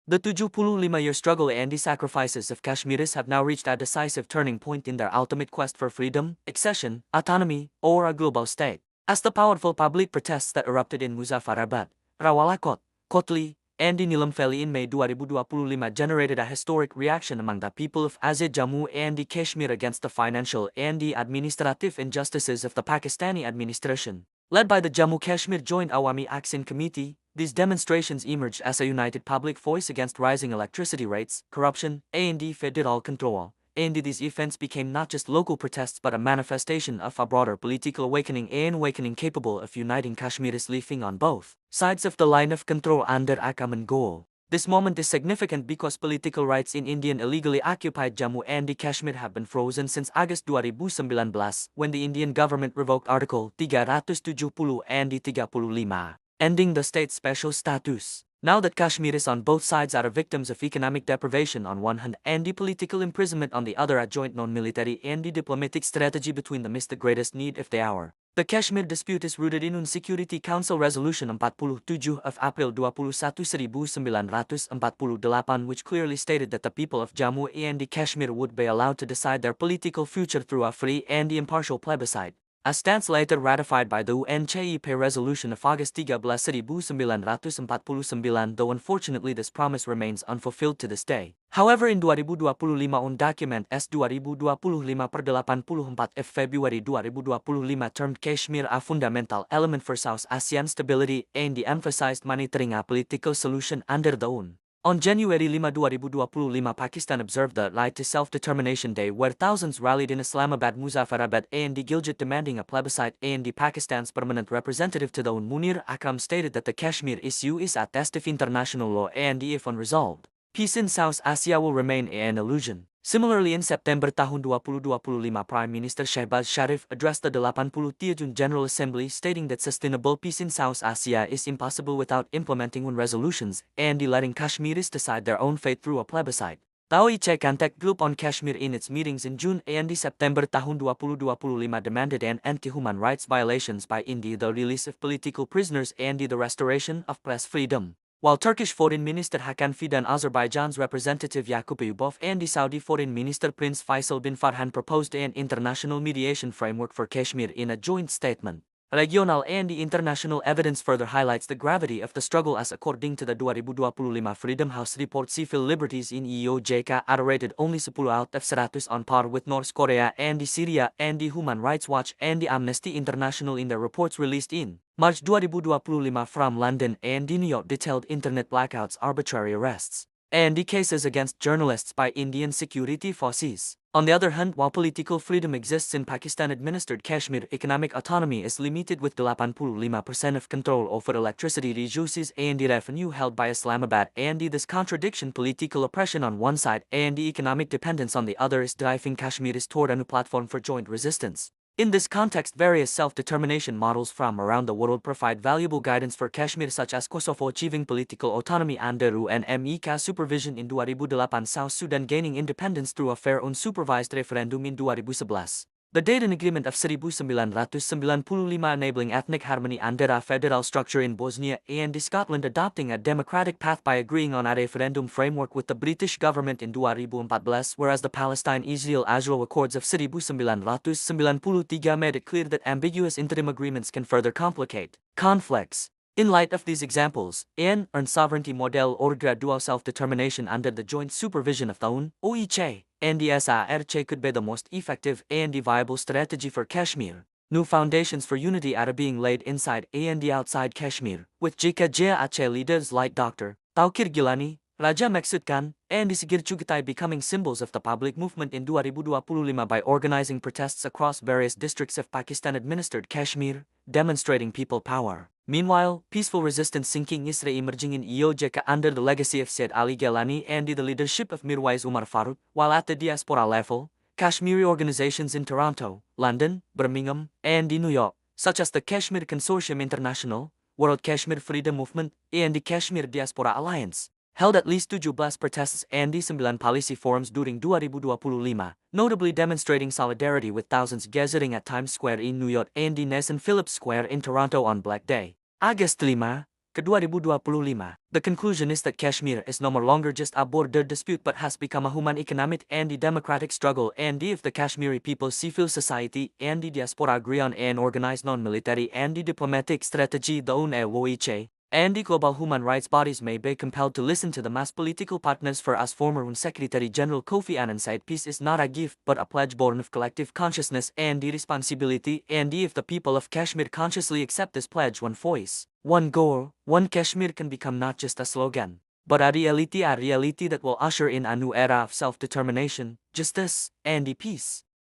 The 75-year struggle and the sacrifices of Kashmiris have now reached a decisive turning point in their ultimate quest for freedom, accession, autonomy, or a global state. As the powerful public protests that erupted in Muzaffarabad, Rawalakot, Kotli, and the Nilam Valley in May 2025 generated a historic reaction among the people of Azad Jammu and the Kashmir against the financial and the administrative injustices of the Pakistani administration. Led by the Jammu Kashmir Joint Awami Action Committee, these demonstrations emerged as a united public voice against rising electricity rates, corruption, and federal control. And these events became not just local protests but a manifestation of a broader political awakening, an awakening capable of uniting Kashmiris living on both sides of the line of control under a common goal. This moment is significant because political rights in Indian illegally occupied Jammu and Kashmir have been frozen since August 2019 when the Indian government revoked Article 370 and 35, ending the state's special status. Now that Kashmiris on both sides are victims of economic deprivation on one hand and the political imprisonment on the other, a joint non-military and the diplomatic strategy between them is the greatest need of the hour. The Kashmir dispute is rooted in UN Security Council Resolution 47 of April 1948, which clearly stated that the people of Jammu and Kashmir would be allowed to decide their political future through a free and impartial plebiscite. A stance later ratified by the UNCEP resolution of August 13, 1949, though unfortunately this promise remains unfulfilled to this day. However, in 2025 UN document S 2025/84 of February 2025 termed Kashmir a fundamental element for South Asian stability and emphasized monitoring a political solution under the UN. On January 5, 2025, Pakistan observed the Right to Self-Determination Day, where thousands rallied in Islamabad, Muzaffarabad, and Gilgit demanding a plebiscite, and Pakistan's permanent representative to the UN, Munir Akram, stated that the Kashmir issue is a test of international law and if unresolved, peace in South Asia will remain an illusion. Similarly, in September tahun 2025, Prime Minister Shehbaz Sharif addressed the 83rd General Assembly stating that sustainable peace in South Asia is impossible without implementing UN resolutions and letting Kashmiris decide their own fate through a plebiscite. The OIC Contact Group on Kashmir in its meetings in June and September tahun 2025 demanded an end to human rights violations by India, the release of political prisoners, and the restoration of press freedom. While Turkish Foreign Minister Hakan Fidan, Azerbaijan's representative Yakup Ayubov, and the Saudi Foreign Minister Prince Faisal bin Farhan proposed an international mediation framework for Kashmir in a joint statement. Regional and international evidence further highlights the gravity of the struggle, as according to the 2025 Freedom House report, civil liberties in EOJK are rated only 10 out of 100, on par with North Korea and Syria, and the Human Rights Watch and Amnesty International in their reports released in March 2025 from London and New York detailed internet blackouts, arbitrary arrests, and the cases against journalists by Indian security forces. On the other hand, while political freedom exists in Pakistan-administered Kashmir, economic autonomy is limited, with 85% of control over electricity resources and the revenue held by Islamabad, and this contradiction, political oppression on one side and the economic dependence on the other, is driving Kashmiris toward a new platform for joint resistance. In this context, various self-determination models from around the world provide valuable guidance for Kashmir, such as Kosovo achieving political autonomy under UNMEK supervision in 2008, South Sudan gaining independence through a fair unsupervised referendum in 2011. The Dayton Agreement of 1995 enabling ethnic harmony under a federal structure in Bosnia, and Scotland adopting a democratic path by agreeing on a referendum framework with the British government in 2014, whereas the Palestine-Israel Accords of 1993 made it clear that ambiguous interim agreements can further complicate conflicts. In light of these examples, an earned sovereignty model or gradual self-determination under the joint supervision of the UN, OIC, and the SARC could be the most effective and viable strategy for Kashmir. New foundations for unity are being laid inside and outside Kashmir, with JKJAC leaders like Dr. Taukir Gilani, Raja Maksud Khan, and Sigir Chugatai becoming symbols of the public movement in 2025 by organizing protests across various districts of Pakistan-administered Kashmir, demonstrating people power. Meanwhile, peaceful resistance sinking is re-emerging in EOJK under the legacy of Syed Ali Gilani and the leadership of Mirwais Umar Farooq, while at the diaspora level, Kashmiri organizations in Toronto, London, Birmingham, and New York, such as the Kashmir Consortium International, World Kashmir Freedom Movement, and the Kashmir Diaspora Alliance, held at least 17 protests and 9 policy forums during 2025, notably demonstrating solidarity with thousands gathering at Times Square in New York and Nathan Phillips Square in Toronto on Black Day, August 5. ke-2025. The conclusion is that Kashmir is no more longer just a border dispute but has become a human, economic and democratic struggle, and if the Kashmiri people, civil society and the diaspora agree on an organized non-military and diplomatic strategy, the UNWOIC and the global human rights bodies may be compelled to listen to the mass political partners, for as former UN Secretary General Kofi Annan said, peace is not a gift but a pledge born of collective consciousness and the responsibility, and if the people of Kashmir consciously accept this pledge, one voice, one goal, one Kashmir can become not just a slogan, but a reality that will usher in a new era of self-determination, justice, and peace.